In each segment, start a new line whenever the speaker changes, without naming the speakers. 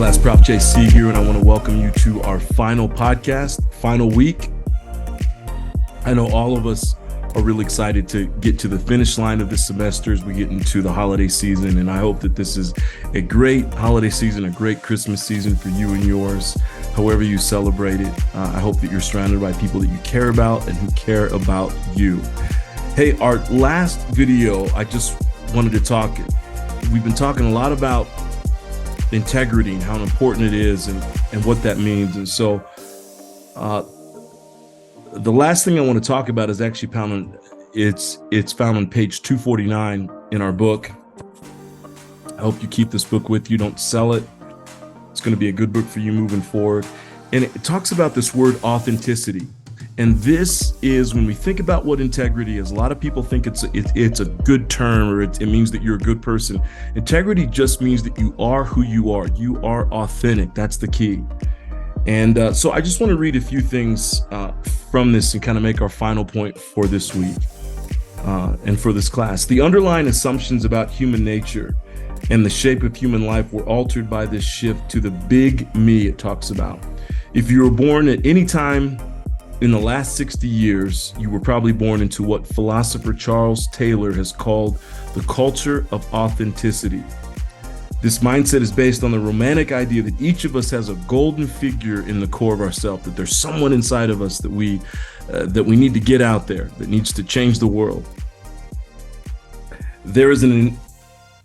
It's Prof. JC here, and I want to welcome you to our final podcast, final week. I know all of us are really excited to get to the finish line of this semester as we get into the holiday season, and I hope that this is a great holiday season, a great Christmas season for you and yours, however you celebrate it. I hope that you're surrounded by people that you care about and who care about you. Hey, our last video, I just wanted to talk, we've been talking a lot about integrity and how important it is and what that means. And so the last thing I want to talk about is actually found on page 249 in our book. I hope you keep this book with you. Don't sell it. It's going to be a good book for you moving forward. And it talks about this word authenticity. And this is, when we think about what integrity is, a lot of people think it's a good term, or it means that you're a good person. Integrity just means that you are who you are. You are authentic. That's the key. And so I just want to read a few things from this and kind of make our final point for this week and for this class. The underlying assumptions about human nature and the shape of human life were altered by this shift to the big me it talks about. If you were born at any time in the last 60 years, you were probably born into what philosopher Charles Taylor has called the culture of authenticity. This mindset is based on the romantic idea that each of us has a golden figure in the core of ourselves, that there's someone inside of us that we need to get out there, that needs to change the world. There is an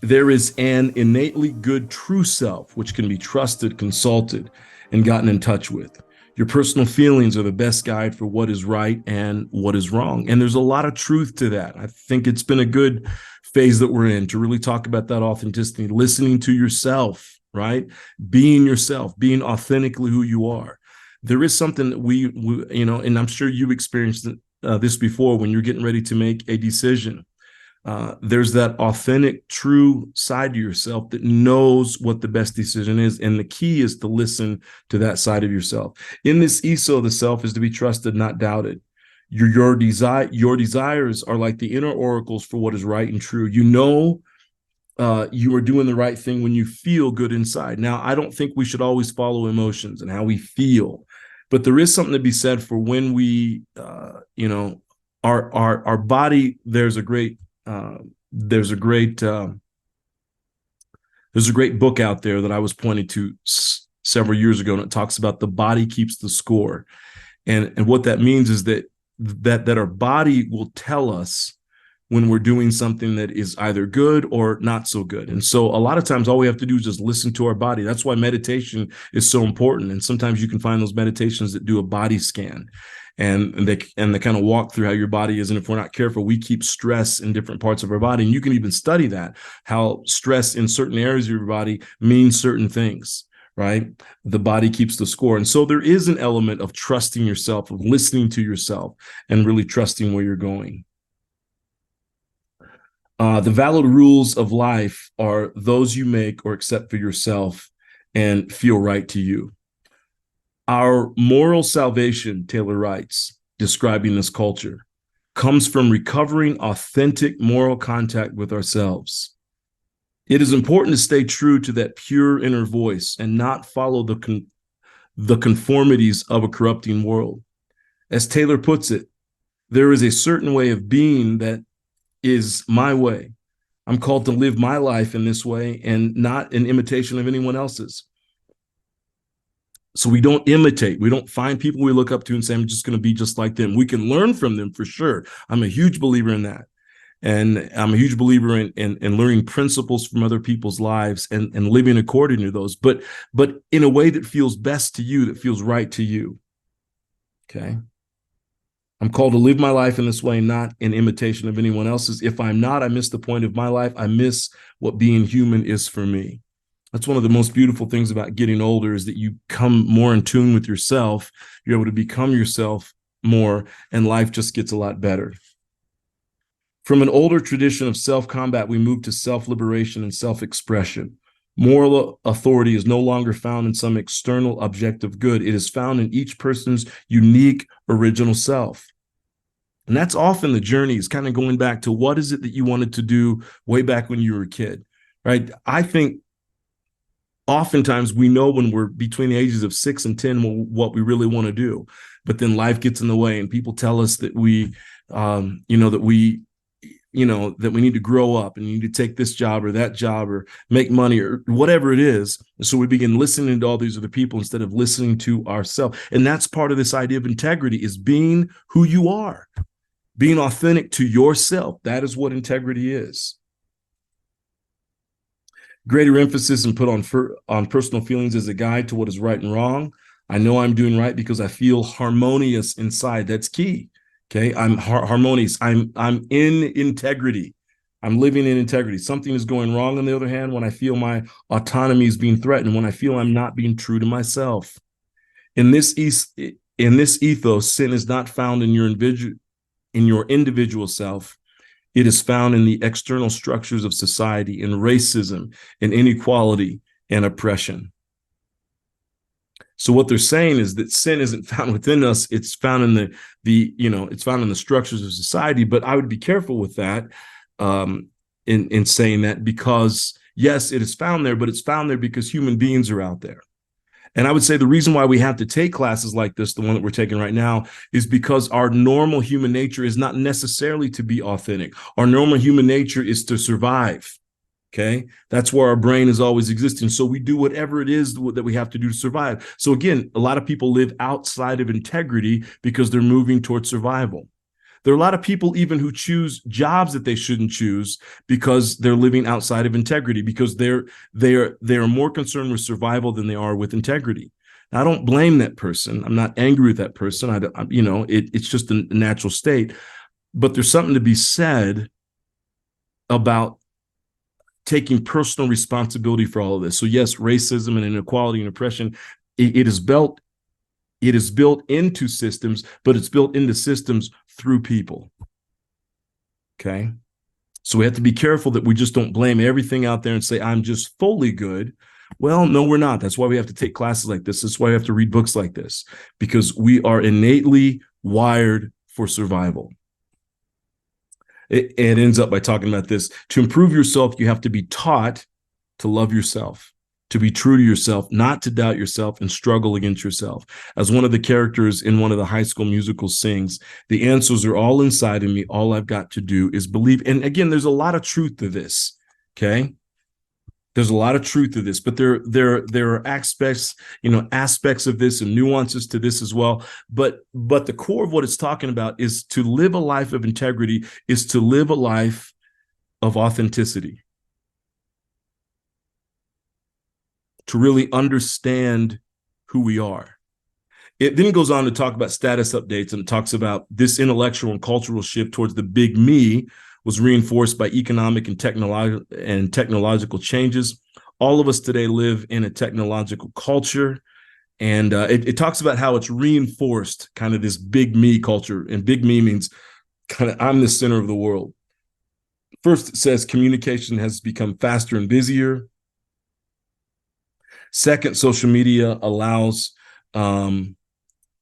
innately good true self, which can be trusted, consulted, and gotten in touch with. Your personal feelings are the best guide for what is right and what is wrong. And there's a lot of truth to that. I think it's been a good phase that we're in to really talk about that authenticity, listening to yourself, right? Being yourself, being authentically who you are. There is something that we and I'm sure you've experienced this before when you're getting ready to make a decision. There's that authentic, true side to yourself that knows what the best decision is. And the key is to listen to that side of yourself. In this ESO, the self is to be trusted, not doubted. Your desires are like the inner oracles for what is right and true. You know you are doing the right thing when you feel good inside. Now, I don't think we should always follow emotions and how we feel, but there is something to be said for when we, our body. There's a great book out there that I was pointing to several years ago, and it talks about the body keeps the score. And what that means is that our body will tell us when we're doing something that is either good or not so good. And so a lot of times all we have to do is just listen to our body. That's why meditation is so important. And sometimes you can find those meditations that do a body scan. And they kind of walk through how your body is. And if we're not careful, we keep stress in different parts of our body. And you can even study that, how stress in certain areas of your body means certain things, right? The body keeps the score. And so there is an element of trusting yourself, of listening to yourself, and really trusting where you're going. The valid rules of life are those you make or accept for yourself and feel right to you. Our moral salvation, Taylor writes, describing this culture, comes from recovering authentic moral contact with ourselves. It is important to stay true to that pure inner voice and not follow the conformities of a corrupting world. As Taylor puts it, there is a certain way of being that is my way. I'm called to live my life in this way and not an imitation of anyone else's. So we don't imitate. We don't find people we look up to and say, I'm just going to be just like them. We can learn from them for sure. I'm a huge believer in that. And I'm a huge believer in learning principles from other people's lives and living according to those, but in a way that feels best to you, that feels right to you. Okay. I'm called to live my life in this way, not in imitation of anyone else's. If I'm not, I miss the point of my life. I miss what being human is for me. That's one of the most beautiful things about getting older, is that you come more in tune with yourself. You're able to become yourself more, and life just gets a lot better. From an older tradition of self-combat, we move to self-liberation and self-expression. Moral authority is no longer found in some external objective good. It is found in each person's unique original self. And that's often the journey, is kind of going back to what is it that you wanted to do way back when you were a kid, right? I think Oftentimes we know when we're between the ages of 6 and 10 what we really want to do, but then life gets in the way and people tell us that that we need to grow up and you need to take this job or that job or make money or whatever it is. And so we begin listening to all these other people instead of listening to ourselves. And that's part of this idea of integrity, is being who you are, being authentic to yourself. That is what integrity is. Greater emphasis and put on personal feelings as a guide to what is right and wrong. I know I'm doing right because I feel harmonious inside. That's key. Okay, I'm harmonious. I'm in integrity. I'm living in integrity. Something is going wrong, on the other hand, when I feel my autonomy is being threatened, when I feel I'm not being true to myself. In this ethos, sin is not found in your individual self. It is found in the external structures of society, in racism, in inequality, and oppression. So what they're saying is that sin isn't found within us; it's found in it's found in the structures of society. But I would be careful with that, in saying that, because yes, it is found there, but it's found there because human beings are out there. And I would say the reason why we have to take classes like this, the one that we're taking right now, is because our normal human nature is not necessarily to be authentic. Our normal human nature is to survive. Okay, that's where our brain is always existing. So we do whatever it is that we have to do to survive. So again, a lot of people live outside of integrity because they're moving towards survival. There are a lot of people even who choose jobs that they shouldn't choose because they're living outside of integrity, because they're more concerned with survival than they are with integrity. Now, I don't blame that person. I'm not angry with that person. It's just a natural state. But there's something to be said about taking personal responsibility for all of this. So yes, racism and inequality and oppression, it is built into systems, but it's built into systems through people. Okay. So we have to be careful that we just don't blame everything out there and say, I'm just fully good. Well, no, we're not. That's why we have to take classes like this. That's why we have to read books like this, because we are innately wired for survival. It ends up by talking about this. To improve yourself, you have to be taught to love yourself, to be true to yourself, not to doubt yourself and struggle against yourself. As one of the characters in one of the High School Musicals sings, the answers are all inside of me. All I've got to do is believe. And again, there's a lot of truth to this. Okay. There's a lot of truth to this, but there are aspects of this and nuances to this as well. But the core of what it's talking about is to live a life of integrity, is to live a life of authenticity, to really understand who we are. It then goes on to talk about status updates, and it talks about this intellectual and cultural shift towards the big me was reinforced by economic and technological changes. All of us today live in a technological culture, and it talks about how it's reinforced kind of this big me culture, and big me means kind of I'm the center of the world. First, it says communication has become faster and busier. Second, social media allows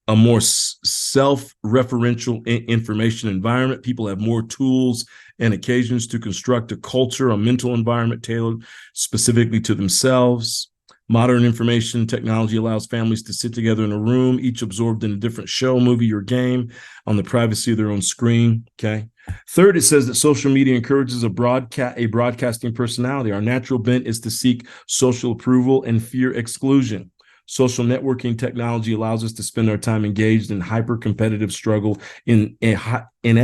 a more self-referential information environment. People have more tools and occasions to construct a culture, a mental environment tailored specifically to themselves. Modern information technology allows families to sit together in a room, each absorbed in a different show, movie, or game on the privacy of their own screen. Okay. Third, it says that social media encourages a broadcasting personality. Our natural bent is to seek social approval and fear exclusion. Social networking technology allows us to spend our time engaged in hyper-competitive struggle, in a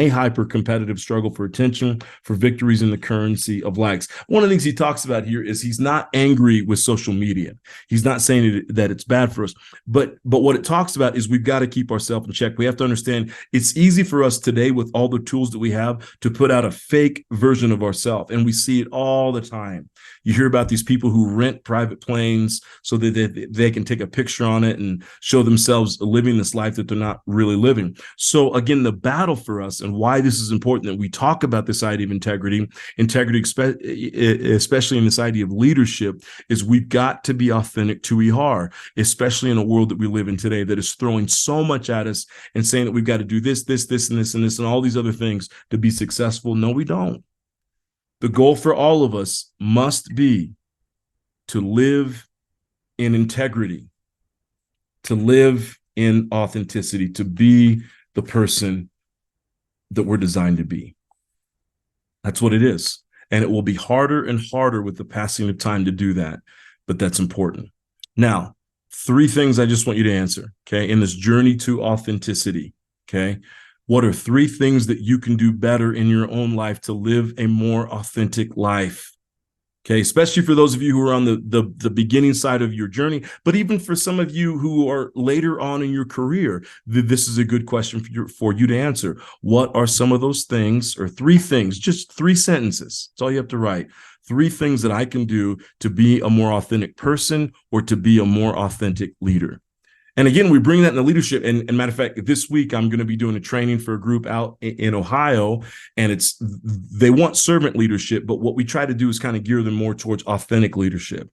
hyper-competitive struggle for attention, for victories in the currency of likes. One of the things he talks about here is he's not angry with social media. He's not saying that it's bad for us, but what it talks about is we've got to keep ourselves in check. We have to understand it's easy for us today with all the tools that we have to put out a fake version of ourselves, and we see it all the time. You hear about these people who rent private planes so that they can take a picture on it and show themselves living this life that they're not really living. So again, the battle for us and why this is important that we talk about this idea of integrity, especially in this idea of leadership, is we've got to be authentic to who we are, especially in a world that we live in today that is throwing so much at us and saying that we've got to do this, and this, and all these other things to be successful. No, we don't. The goal for all of us must be to live in integrity, to live in authenticity, to be the person that we're designed to be. That's what it is. And it will be harder and harder with the passing of time to do that, but that's important. Now, 3 things I just want you to answer, okay, in this journey to authenticity, okay? What are 3 things that you can do better in your own life to live a more authentic life? Okay, especially for those of you who are on the beginning side of your journey, but even for some of you who are later on in your career, this is a good question for you to answer. What are some of those things, or 3 things, just 3 sentences, that's all you have to write, 3 things that I can do to be a more authentic person or to be a more authentic leader? And again, we bring that into leadership. And matter of fact, this week, I'm going to be doing a training for a group out in Ohio, and they want servant leadership, but what we try to do is kind of gear them more towards authentic leadership.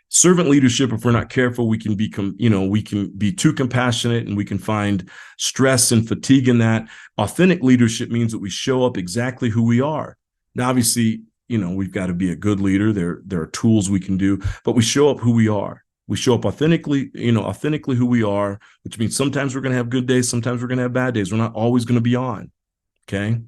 Servant leadership, if we're not careful, we can be too compassionate, and we can find stress and fatigue in that. Authentic leadership means that we show up exactly who we are. Now, obviously, we've got to be a good leader. There are tools we can do, but we show up who we are. We show up authentically who we are, which means sometimes we're going to have good days, sometimes we're going to have bad days. We're not always going to be on, okay?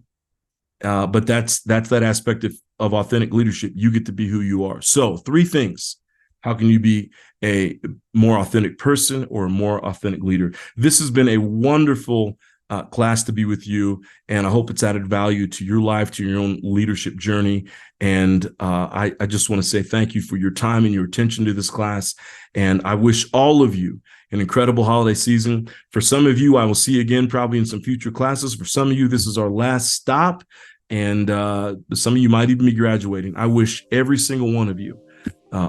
But that's that aspect of authentic leadership. You get to be who you are. So 3 things. How can you be a more authentic person or a more authentic leader? This has been a wonderful class to be with you, and I hope it's added value to your life, to your own leadership journey. And I just want to say thank you for your time and your attention to this class, and I wish all of you an incredible holiday season. For some of you, I will see you again probably in some future classes. For some of you, this is our last stop, and some of you might even be graduating. I wish every single one of you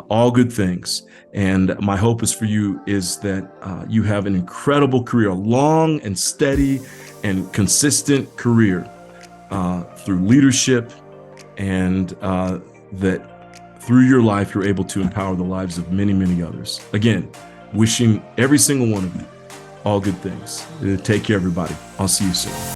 all good things. And my hope is for you is that you have an incredible career, a long and steady and consistent career through leadership, and that through your life, you're able to empower the lives of many, many others. Again, wishing every single one of you all good things. Take care, everybody. I'll see you soon.